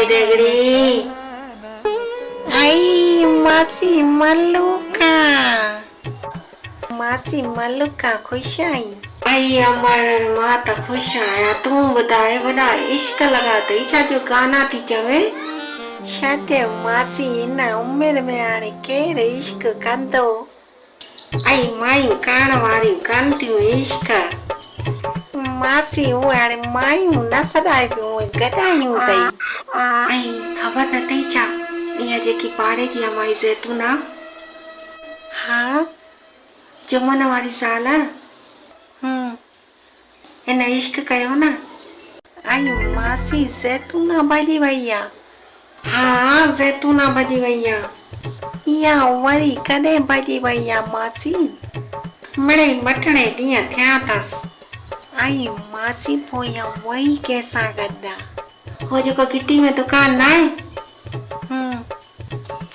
degree. Ay, मासी मलुका खुश आई। आई अमर मां त खुश आया। तू ॿुधाए वॾा इश्क लॻा अथई छा जो गाना थी चवे? छॾ मासी इन उमिरि में हाणे केरु इश्क कंदो। आई मायूं करण वारियूं कनि थियूं इश्क। मासी उहे हाणे मायूं न सदाए पियूं उहे गॾायूं अथई। आई ख़बर न अथई छा इहा जेकी पाड़े जी आहे माई ज़ैतूना? हा जुमन वारी साल इन इश्क कयो न। आई मासी ज़ैतूना भॼी वई आहे। हा ज़ैतूना भॼी वई आहे। इहा वरी कॾहिं भॼी वई आहे मासी? मिड़े मठणे ॾींहं थिया अथसि। आई मासी पोइ इहा वई कंहिंसां गॾु आहे? हो जेको गिटी में दुकान न आहे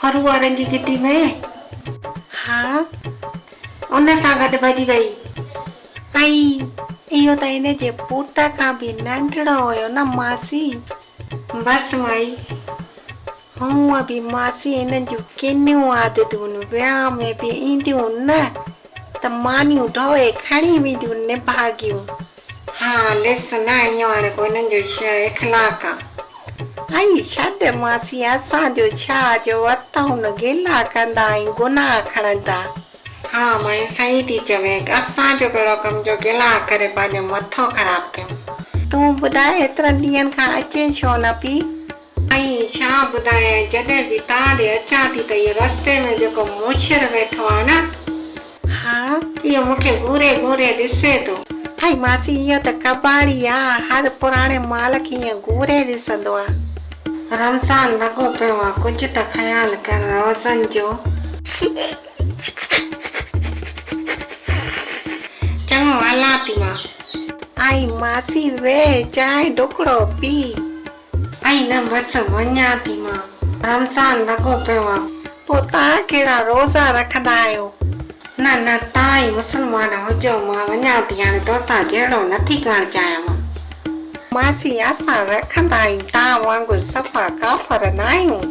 फरू वारनि जी गिटी में? हा उन सां गॾु भॼी वई। आई इहो त इन जे पुट खां बि नंढड़ो हुयो न मासी। बसि माई हूअं बि मासी इन्हनि जूं किनियूं आदतूं वियांह में बि ईंदियूं न त मानियूं ढोए खणी वेंदियूं निभागियूं। हा ॾिस न इहो हाणे को हिननि जो इख़लाक़ आहे। आई छॾ मासी असांजो छा जो अथऊं न गिला कंदा आहियूं गुनाह खणंदा। हा माई सही थी चवे असांजो कहिड़ो कम जो गिला करे पंहिंजो मथो ख़राबु कयूं। तूं ॿुधाए एतिरनि ॾींहंनि खां अचे छो न पई? ऐं छा ॿुधायां जॾहिं बि तां ॾे अचां थी त इहो रस्ते में जेको मुशर वेठो आहे न हा इहो मूंखे घूरे घूरे ॾिसे थो। आई मासी इहो त कबाड़ी आहे हर पुराणे माल खे ईअं घूरे ॾिसंदो आहे। रमज़ान लॻो पियो आहे कुझु त ख़्यालु कर रोज़नि जो। चङो हलां थी मां। आई मासी वेह चांहि ढुकड़ो पी। आई न बसि वञा थी मां रमज़ान लॻो पियो आहे। पोइ तव्हां कहिड़ा रोज़ा रखंदा आहियो? न न तव्हां ई मुस्लमान हुजो मां वञा थी हाणे तोसां जहिड़ो नथी करणु चाहियां मां। मासी असां रखंदा आहियूं तव्हां वांगुरु सफ़ा काफ़र न आहियूं।